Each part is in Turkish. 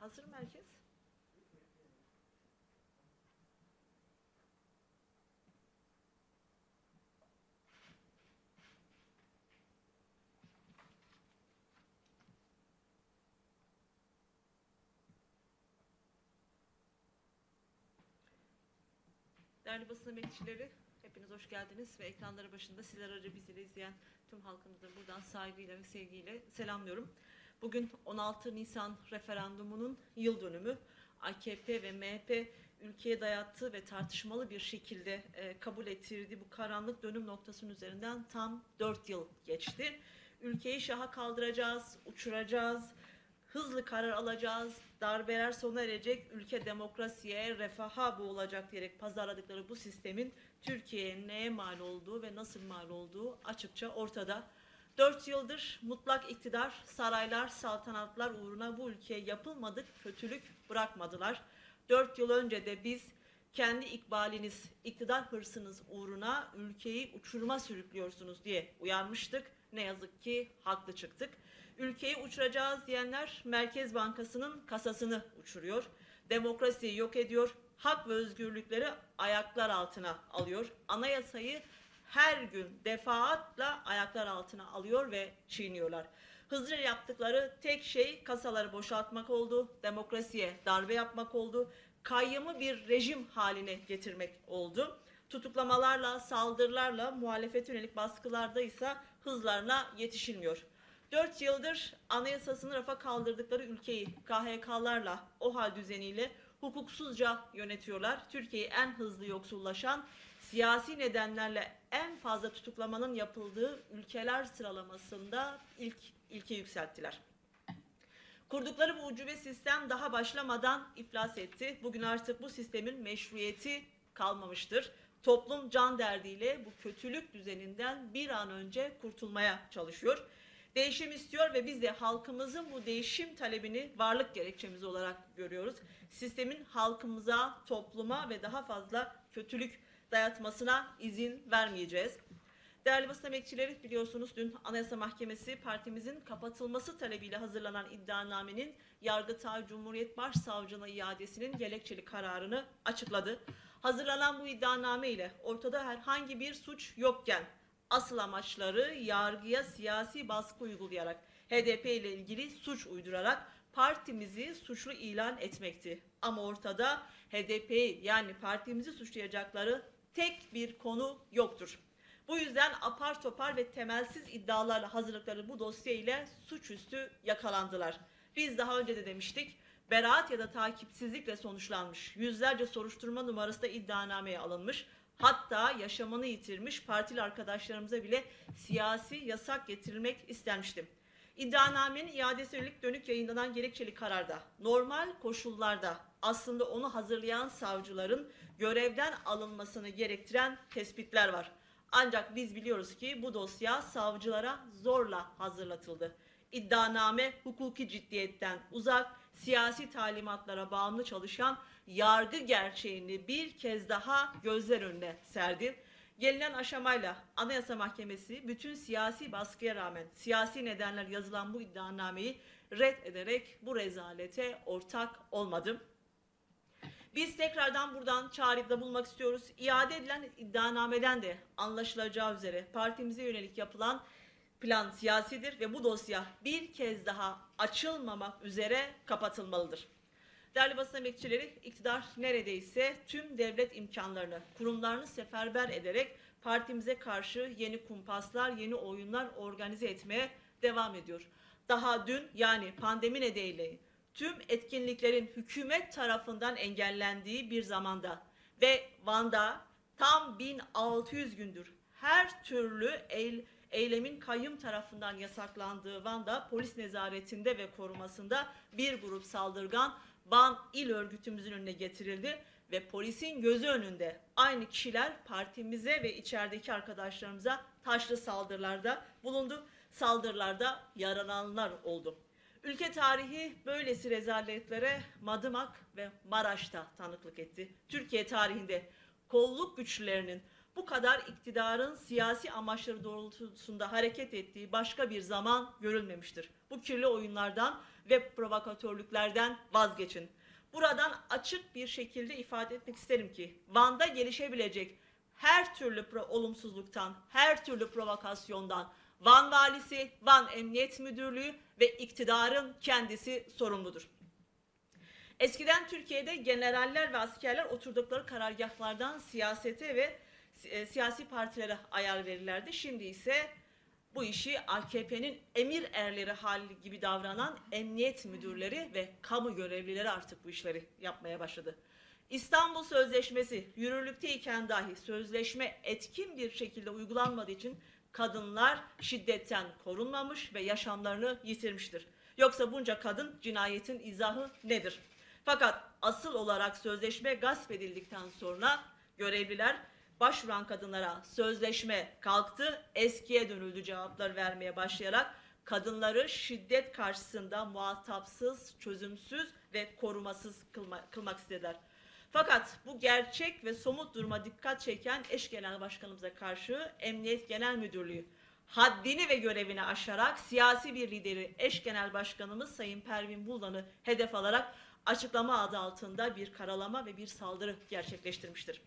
Hazır mı herkes? Değerli basın emekçileri, hepiniz hoş geldiniz ve ekranları başında sizler aracı bizleri izleyen tüm halkımızı buradan saygıyla ve sevgiyle selamlıyorum. Bugün 16 Nisan referandumunun yıl dönümü. AKP ve MHP ülkeye dayattığı ve tartışmalı bir şekilde kabul ettirdiği bu karanlık dönüm noktasının üzerinden tam 4 yıl geçti. Ülkeyi şaha kaldıracağız, uçuracağız, hızlı karar alacağız, darbeler sona erecek, ülke demokrasiye, refaha boğulacak diyerek pazarladıkları bu sistemin Türkiye'ye neye mal olduğu ve nasıl mal olduğu açıkça ortada. 4 yıldır mutlak iktidar, saraylar, saltanatlar uğruna bu ülkeye yapılmadık kötülük bırakmadılar. 4 yıl önce de biz kendi ikbaliniz, iktidar hırsınız uğruna ülkeyi uçuruma sürüklüyorsunuz diye uyarmıştık. Ne yazık ki haklı çıktık. Ülkeyi uçuracağız diyenler Merkez Bankası'nın kasasını uçuruyor. Demokrasiyi yok ediyor. Hak ve özgürlükleri ayaklar altına alıyor. Anayasayı her gün defaatla ayaklar altına alıyor ve çiğniyorlar. Hızlıca yaptıkları tek şey kasaları boşaltmak oldu. Demokrasiye darbe yapmak oldu. Kayyımı bir rejim haline getirmek oldu. Tutuklamalarla, saldırılarla, muhalefete yönelik baskılarda ise hızlarına yetişilmiyor. 4 yıldır anayasasını rafa kaldırdıkları ülkeyi KHK'larla, OHAL düzeniyle hukuksuzca yönetiyorlar. Türkiye'yi en hızlı yoksullaşan, siyasi nedenlerle en fazla tutuklamanın yapıldığı ülkeler sıralamasında ilke yükselttiler. Kurdukları bu ucube sistem daha başlamadan iflas etti. Bugün artık bu sistemin meşruiyeti kalmamıştır. Toplum can derdiyle bu kötülük düzeninden bir an önce kurtulmaya çalışıyor. Değişim istiyor ve biz de halkımızın bu değişim talebini varlık gerekçemiz olarak görüyoruz. Sistemin halkımıza, topluma ve daha fazla kötülük dayatmasına izin vermeyeceğiz. Değerli basın emekçileri, biliyorsunuz dün Anayasa Mahkemesi partimizin kapatılması talebiyle hazırlanan iddianamenin Yargıtay Cumhuriyet Başsavcılığına iadesinin gerekçeli kararını açıkladı. Hazırlanan bu iddianame ile ortada herhangi bir suç yokken asıl amaçları yargıya siyasi baskı uygulayarak HDP ile ilgili suç uydurarak partimizi suçlu ilan etmekti. Ama ortada HDP'yi yani partimizi suçlayacakları tek bir konu yoktur. Bu yüzden apar topar ve temelsiz iddialarla hazırlıkları bu dosya ile suçüstü yakalandılar. Biz daha önce de demiştik, beraat ya da takipsizlikle sonuçlanmış, yüzlerce soruşturma numarası da iddianameye alınmış, hatta yaşamını yitirmiş partili arkadaşlarımıza bile siyasi yasak getirilmek istenmişti. İddianamenin iadesi yönelik dönük yayınlanan gerekçeli kararda, normal koşullarda aslında onu hazırlayan savcıların görevden alınmasını gerektiren tespitler var. Ancak biz biliyoruz ki bu dosya savcılara zorla hazırlatıldı. İddianame hukuki ciddiyetten uzak, siyasi talimatlara bağımlı çalışan yargı gerçeğini bir kez daha gözler önüne serdi. Gelinen aşamayla Anayasa Mahkemesi bütün siyasi baskıya rağmen siyasi nedenler yazılan bu iddianameyi reddederek bu rezalete ortak olmadı. Biz tekrardan buradan çağrıda bulmak istiyoruz. İade edilen iddianameden de anlaşılacağı üzere partimize yönelik yapılan plan siyasidir ve bu dosya bir kez daha açılmamak üzere kapatılmalıdır. Değerli basın emekçileri, iktidar neredeyse tüm devlet imkanlarını, kurumlarını seferber ederek partimize karşı yeni kumpaslar, yeni oyunlar organize etmeye devam ediyor. Daha dün yani pandemi nedeniyle tüm etkinliklerin hükümet tarafından engellendiği bir zamanda ve Van'da tam 1600 gündür her türlü eylemin kayyum tarafından yasaklandığı Van'da polis nezaretinde ve korumasında bir grup saldırgan Van İl Örgütümüzün önüne getirildi ve polisin gözü önünde aynı kişiler partimize ve içerideki arkadaşlarımıza taşlı saldırılarda bulundu. Saldırılarda yaralananlar oldu. Ülke tarihi böylesi rezaletlere Madımak ve Maraş'ta tanıklık etti. Türkiye tarihinde kolluk güçlerinin bu kadar iktidarın siyasi amaçları doğrultusunda hareket ettiği başka bir zaman görülmemiştir. Bu kirli oyunlardan ve provokatörlüklerden vazgeçin. Buradan açık bir şekilde ifade etmek isterim ki Van'da gelişebilecek her türlü olumsuzluktan, her türlü provokasyondan Van Valisi, Van Emniyet Müdürlüğü ve iktidarın kendisi sorumludur. Eskiden Türkiye'de generaller ve askerler oturdukları karargahlardan siyasete ve siyasi partilere ayar verirlerdi. Şimdi ise bu işi AKP'nin emir erleri hali gibi davranan emniyet müdürleri ve kamu görevlileri artık bu işleri yapmaya başladı. İstanbul Sözleşmesi yürürlükteyken dahi sözleşme etkin bir şekilde uygulanmadığı için kadınlar şiddetten korunmamış ve yaşamlarını yitirmiştir. Yoksa bunca kadın cinayetin izahı nedir? Fakat asıl olarak sözleşme gasp edildikten sonra görevliler başvuran kadınlara sözleşme kalktı, eskiye dönüldü cevaplar vermeye başlayarak kadınları şiddet karşısında muhatapsız, çözümsüz ve korumasız kılmak istediler. Fakat bu gerçek ve somut duruma dikkat çeken eş genel başkanımıza karşı Emniyet Genel Müdürlüğü haddini ve görevini aşarak siyasi bir lideri eş genel başkanımız Sayın Pervin Buldan'ı hedef alarak açıklama adı altında bir karalama ve bir saldırı gerçekleştirmiştir.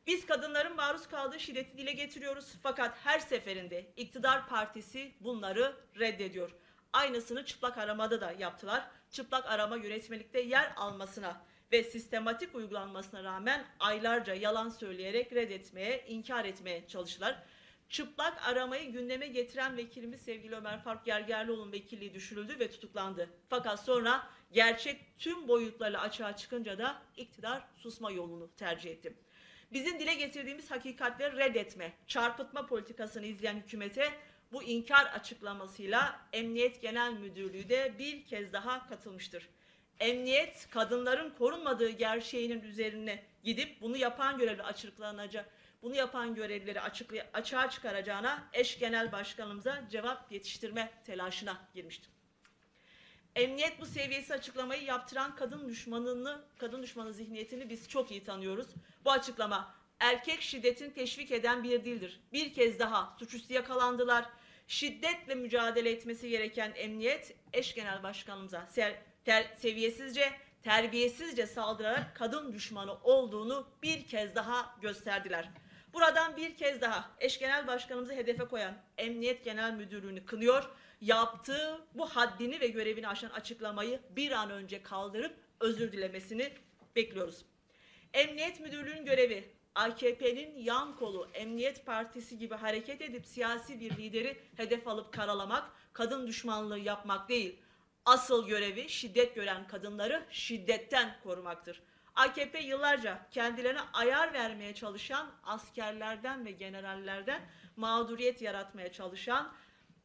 Biz kadınların maruz kaldığı şiddeti dile getiriyoruz fakat her seferinde iktidar partisi bunları reddediyor. Aynısını çıplak aramada da yaptılar. Çıplak arama yönetmelikte yer almasına ve sistematik uygulanmasına rağmen aylarca yalan söyleyerek reddetmeye, inkar etmeye çalıştılar. Çıplak aramayı gündeme getiren vekilimiz sevgili Ömer Faruk Gergerlioğlu'nun vekilliği düşürüldü ve tutuklandı. Fakat sonra gerçek tüm boyutlarıyla açığa çıkınca da iktidar susma yolunu tercih etti. Bizim dile getirdiğimiz hakikatleri reddetme, çarpıtma politikasını izleyen hükümete bu inkar açıklamasıyla Emniyet Genel Müdürlüğü de bir kez daha katılmıştır. Emniyet, kadınların korunmadığı gerçeğinin üzerine gidip bunu yapan görevlileri açığa çıkaracağına eş genel başkanımıza cevap yetiştirme telaşına girmiştir. Emniyet bu seviyesi açıklamayı yaptıran kadın düşmanı zihniyetini biz çok iyi tanıyoruz. Bu açıklama erkek şiddetini teşvik eden bir dildir. Bir kez daha suçüstü yakalandılar. Şiddetle mücadele etmesi gereken emniyet eş genel başkanımıza seviyesizce, terbiyesizce saldırarak kadın düşmanı olduğunu bir kez daha gösterdiler. Buradan bir kez daha eş genel başkanımızı hedefe koyan Emniyet Genel Müdürlüğü'nü kınıyor. Yaptığı bu haddini ve görevini aşan açıklamayı bir an önce kaldırıp özür dilemesini bekliyoruz. Emniyet Müdürlüğü'nün görevi AKP'nin yan kolu Emniyet Partisi gibi hareket edip siyasi bir lideri hedef alıp karalamak, kadın düşmanlığı yapmak değil. Asıl görevi şiddet gören kadınları şiddetten korumaktır. AKP yıllarca kendilerine ayar vermeye çalışan askerlerden ve generallerden mağduriyet yaratmaya çalışan,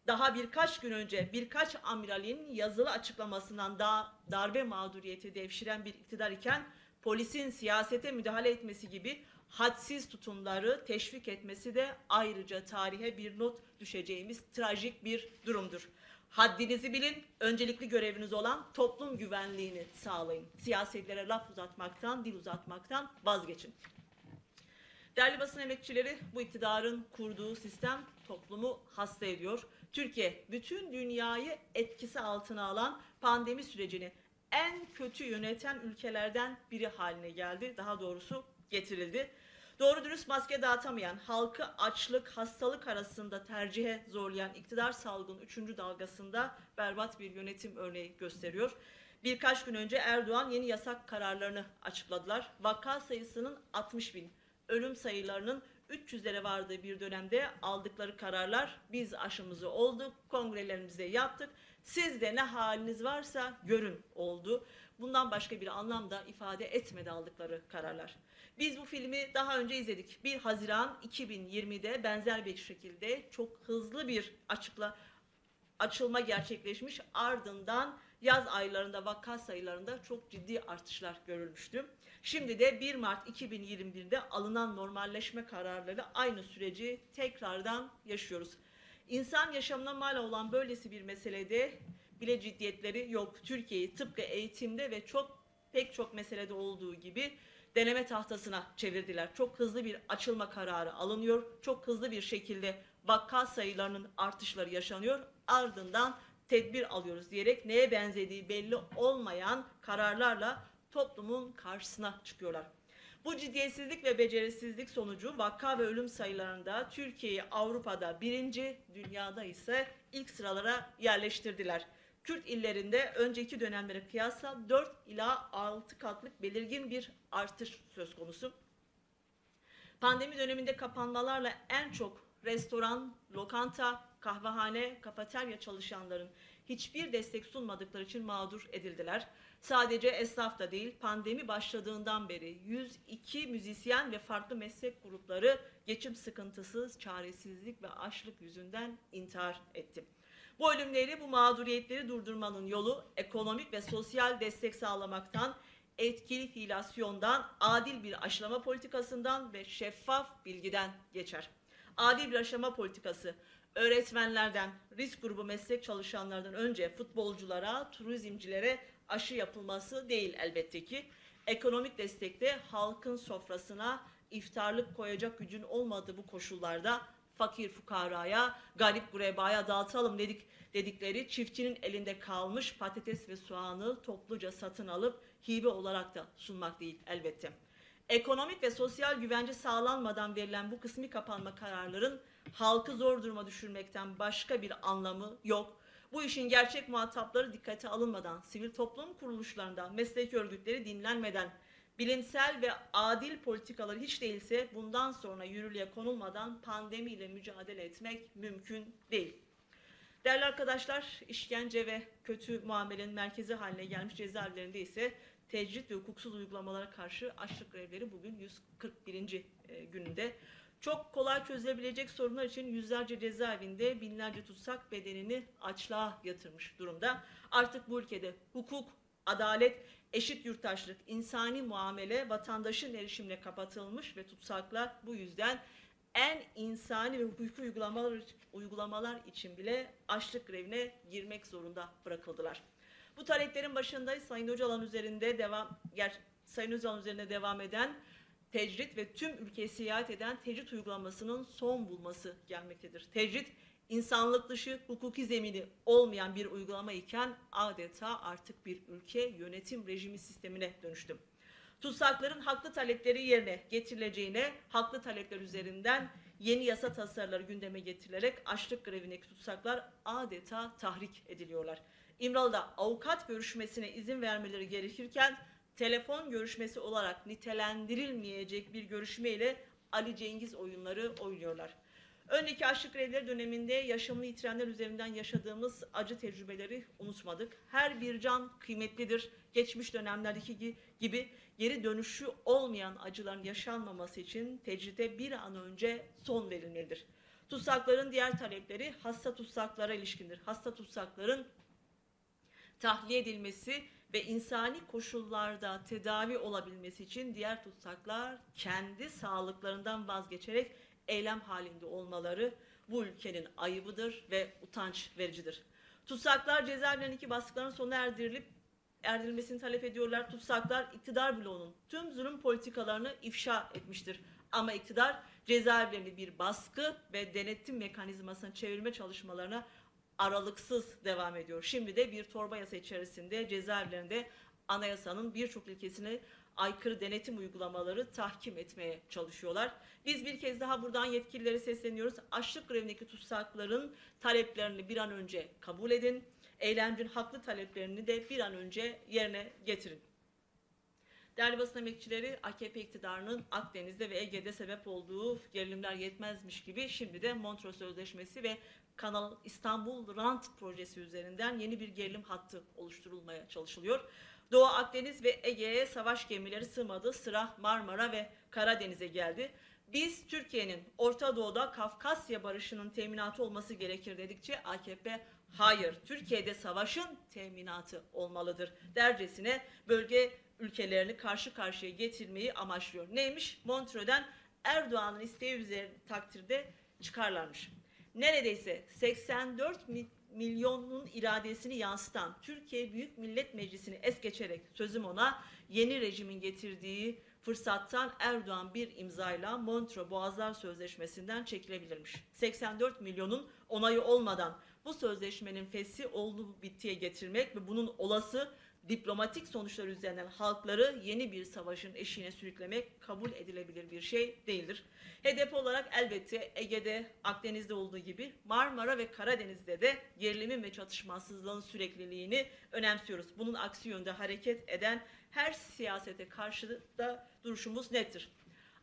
daha birkaç gün önce birkaç amiralin yazılı açıklamasından darbe mağduriyeti devşiren bir iktidar iken polisin siyasete müdahale etmesi gibi hadsiz tutumları teşvik etmesi de ayrıca tarihe bir not düşeceğimiz trajik bir durumdur. Haddinizi bilin, öncelikli göreviniz olan toplum güvenliğini sağlayın. Siyasetlere laf uzatmaktan, dil uzatmaktan vazgeçin. Değerli basın emekçileri, bu iktidarın kurduğu sistem toplumu hasta ediyor. Türkiye, bütün dünyayı etkisi altına alan pandemi sürecini en kötü yöneten ülkelerden biri haline geldi. Daha doğrusu getirildi. Doğru dürüst maske dağıtamayan, halkı açlık, hastalık arasında tercihe zorlayan iktidar salgının 3. dalgasında berbat bir yönetim örneği gösteriyor. Birkaç gün önce Erdoğan yeni yasak kararlarını açıkladılar. Vaka sayısının 60 bin, ölüm sayılarının 300'lere vardığı bir dönemde aldıkları kararlar biz aşımızı olduk, kongrelerimizi yaptık, siz de ne haliniz varsa görün oldu. Bundan başka bir anlam da ifade etmedi aldıkları kararlar. Biz bu filmi daha önce izledik. 1 Haziran 2020'de benzer bir şekilde çok hızlı bir açılma gerçekleşmiş. Ardından yaz aylarında vaka sayılarında çok ciddi artışlar görülmüştü. Şimdi de 1 Mart 2021'de alınan normalleşme kararları aynı süreci tekrardan yaşıyoruz. İnsan yaşamına mal olan böylesi bir meselede bile ciddiyetleri yok. Türkiye'yi tıpkı eğitimde ve çok pek çok meselede olduğu gibi deneme tahtasına çevirdiler. Çok hızlı bir açılma kararı alınıyor. Çok hızlı bir şekilde vaka sayılarının artışları yaşanıyor. Ardından tedbir alıyoruz diyerek neye benzediği belli olmayan kararlarla toplumun karşısına çıkıyorlar. Bu ciddiyetsizlik ve becerisizlik sonucu vaka ve ölüm sayılarında Türkiye'yi Avrupa'da birinci, dünyada ise ilk sıralara yerleştirdiler. Kürt illerinde önceki dönemlere kıyasla 4 ila 6 katlık belirgin bir artış söz konusu. Pandemi döneminde kapanmalarla en çok restoran, lokanta, kahvehane, kafeterya çalışanların hiçbir destek sunmadıkları için mağdur edildiler. Sadece esnaf da değil, pandemi başladığından beri 102 müzisyen ve farklı meslek grupları geçim sıkıntısı, çaresizlik ve açlık yüzünden intihar etti. Bu ölümleri, bu mağduriyetleri durdurmanın yolu ekonomik ve sosyal destek sağlamaktan, etkili filasyondan, adil bir aşılama politikasından ve şeffaf bilgiden geçer. Adil bir aşılama politikası, öğretmenlerden, risk grubu meslek çalışanlardan önce futbolculara, turizmcilere aşı yapılması değil elbette ki. Ekonomik destekte halkın sofrasına iftarlık koyacak gücün olmadığı bu koşullarda fakir fukaraya, garip gurebaya dağıtalım dedikleri çiftçinin elinde kalmış patates ve soğanı topluca satın alıp hibe olarak da sunmak değil elbette. Ekonomik ve sosyal güvence sağlanmadan verilen bu kısmi kapanma kararların halkı zor duruma düşürmekten başka bir anlamı yok. Bu işin gerçek muhatapları dikkate alınmadan, sivil toplum kuruluşlarından, meslek örgütleri dinlenmeden, bilimsel ve adil politikaları hiç değilse bundan sonra yürürlüğe konulmadan pandemiyle mücadele etmek mümkün değil. Değerli arkadaşlar, işkence ve kötü muamelenin merkezi haline gelmiş cezaevlerinde ise tecrit ve hukuksuz uygulamalara karşı açlık grevleri bugün 141. gününde. Çok kolay çözülebilecek sorunlar için yüzlerce cezaevinde binlerce tutsak bedenini açlığa yatırmış durumda. Artık bu ülkede hukuk, adalet, eşit yurttaşlık, insani muamele vatandaşın erişimine kapatılmış ve tutsaklar bu yüzden en insani ve hukuki uygulamalar için bile açlık grevine girmek zorunda bırakıldılar. Bu taleplerin başında Sayın Öcalan üzerinde devam eden tecrit ve tüm ülkeye sirayet eden tecrit uygulamasının son bulması gelmektedir. Tecrit, insanlık dışı, hukuki zemini olmayan bir uygulama iken adeta artık bir ülke yönetim rejimi sistemine dönüştü. Tutsakların haklı talepleri yerine getirileceğine, haklı talepler üzerinden yeni yasa tasarıları gündeme getirilerek açlık grevindeki tutsaklar adeta tahrik ediliyorlar. İmralı'da avukat görüşmesine izin vermeleri gerekirken telefon görüşmesi olarak nitelendirilmeyecek bir görüşmeyle Ali Cengiz oyunları oynuyorlar. Önceki açlık grevleri döneminde yaşamını yitirenler üzerinden yaşadığımız acı tecrübeleri unutmadık. Her bir can kıymetlidir. Geçmiş dönemlerdeki gibi geri dönüşü olmayan acıların yaşanmaması için tecride bir an önce son verilmelidir. Tutsakların diğer talepleri hasta tutsaklara ilişkindir. Hasta tutsakların tahliye edilmesi ve insani koşullarda tedavi olabilmesi için diğer tutsaklar kendi sağlıklarından vazgeçerek eylem halinde olmaları bu ülkenin ayıbıdır ve utanç vericidir. Tutsaklar cezaevlerindeki baskıların sona erdirilmesini talep ediyorlar. Tutsaklar iktidar bloğunun tüm zulüm politikalarını ifşa etmiştir. Ama iktidar cezaevlerini bir baskı ve denetim mekanizmasına çevirme çalışmalarına aralıksız devam ediyor. Şimdi de bir torba yasa içerisinde cezaevlerinde anayasanın birçok ilkesine aykırı denetim uygulamaları tahkim etmeye çalışıyorlar. Biz bir kez daha buradan yetkililere sesleniyoruz. Açlık grevindeki tutsakların taleplerini bir an önce kabul edin. Eylemcinin haklı taleplerini de bir an önce yerine getirin. Değerli basın emekçileri, AKP iktidarının Akdeniz'de ve Ege'de sebep olduğu gerilimler yetmezmiş gibi şimdi de Montreux Sözleşmesi ve Kanal İstanbul Rant projesi üzerinden yeni bir gerilim hattı oluşturulmaya çalışılıyor. Doğu Akdeniz ve Ege'ye savaş gemileri sığmadı. Sıra Marmara ve Karadeniz'e geldi. Biz Türkiye'nin Orta Doğu'da Kafkasya barışının teminatı olması gerekir dedikçe AKP hayır, Türkiye'de savaşın teminatı olmalıdır dercesine bölge ülkelerini karşı karşıya getirmeyi amaçlıyor. Neymiş? Montreux'den Erdoğan'ın isteği üzerine takdirde çıkarlarmış. Neredeyse 84 milyonun iradesini yansıtan Türkiye Büyük Millet Meclisi'ni es geçerek sözüm ona yeni rejimin getirdiği fırsattan Erdoğan bir imzayla Montreux Boğazlar Sözleşmesi'nden çekilebilirmiş. 84 milyonun onayı olmadan bu sözleşmenin feshi olduğu bittiye getirmek ve bunun olası diplomatik sonuçları üzerinden halkları yeni bir savaşın eşiğine sürüklemek kabul edilebilir bir şey değildir. HDP olarak elbette Ege'de, Akdeniz'de olduğu gibi Marmara ve Karadeniz'de de gerilimin ve çatışmasızlığın sürekliliğini önemsiyoruz. Bunun aksi yönde hareket eden her siyasete karşı da duruşumuz nettir.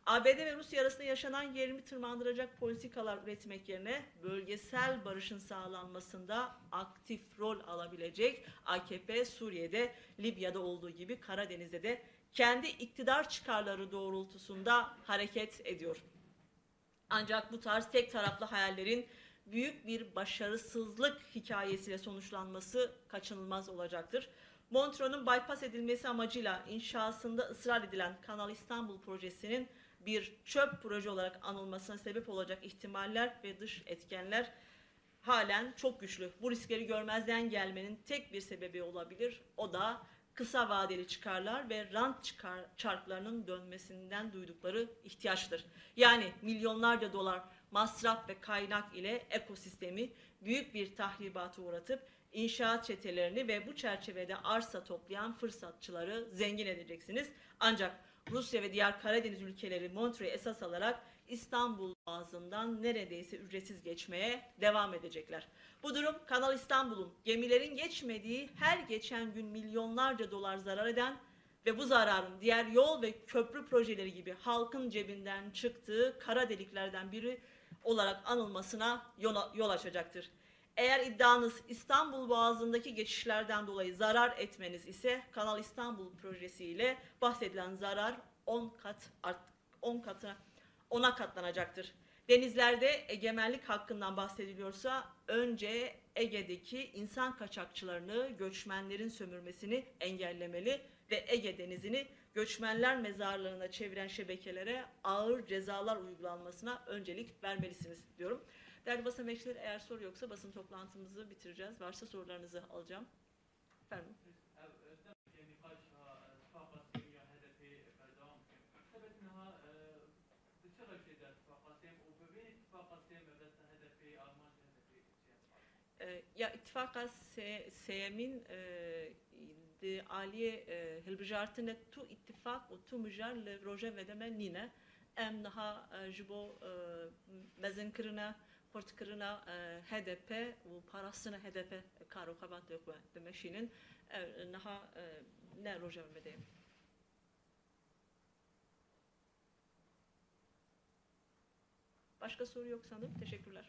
ABD ve Rusya arasında yaşanan gerilimi tırmandıracak politikalar üretmek yerine bölgesel barışın sağlanmasında aktif rol alabilecek AKP, Suriye'de, Libya'da olduğu gibi Karadeniz'de de kendi iktidar çıkarları doğrultusunda hareket ediyor. Ancak bu tarz tek taraflı hayallerin büyük bir başarısızlık hikayesiyle sonuçlanması kaçınılmaz olacaktır. Montreux'un bypass edilmesi amacıyla inşasında ısrar edilen Kanal İstanbul projesinin bir çöp proje olarak anılmasına sebep olacak ihtimaller ve dış etkenler halen çok güçlü. Bu riskleri görmezden gelmenin tek bir sebebi olabilir. O da kısa vadeli çıkarlar ve rant çarklarının dönmesinden duydukları ihtiyaçtır. Yani milyonlarca dolar masraf ve kaynak ile ekosistemi büyük bir tahribata uğratıp inşaat çetelerini ve bu çerçevede arsa toplayan fırsatçıları zengin edeceksiniz. Ancak Rusya ve diğer Karadeniz ülkeleri Montreux'u esas alarak İstanbul Boğazı'ndan neredeyse ücretsiz geçmeye devam edecekler. Bu durum Kanal İstanbul'un gemilerin geçmediği her geçen gün milyonlarca dolar zarar eden ve bu zararın diğer yol ve köprü projeleri gibi halkın cebinden çıktığı kara deliklerden biri olarak anılmasına yol açacaktır. Eğer iddianız İstanbul Boğazı'ndaki geçişlerden dolayı zarar etmeniz ise Kanal İstanbul projesiyle bahsedilen zarar 10'a katlanacaktır. Denizlerde egemenlik hakkından bahsediliyorsa önce Ege'deki insan kaçakçılarını, göçmenlerin sömürmesini engellemeli ve Ege Denizi'ni göçmenler mezarlarına çeviren şebekelere ağır cezalar uygulanmasına öncelik vermelisiniz diyorum. Değerli basın emekçileri, eğer soru yoksa basın toplantımızı bitireceğiz. Varsa sorularınızı alacağım. Efendim. Ya ittifaka seyemin de aliye hilbijartine tu ittifak o tu müjar le roje vedeme nine em naha jibo mezinkirine portkirine HDP u parasına HDP karo kabant yok ve meşinin naha ne roje vedem. Başka soru yok sanırım. Teşekkürler.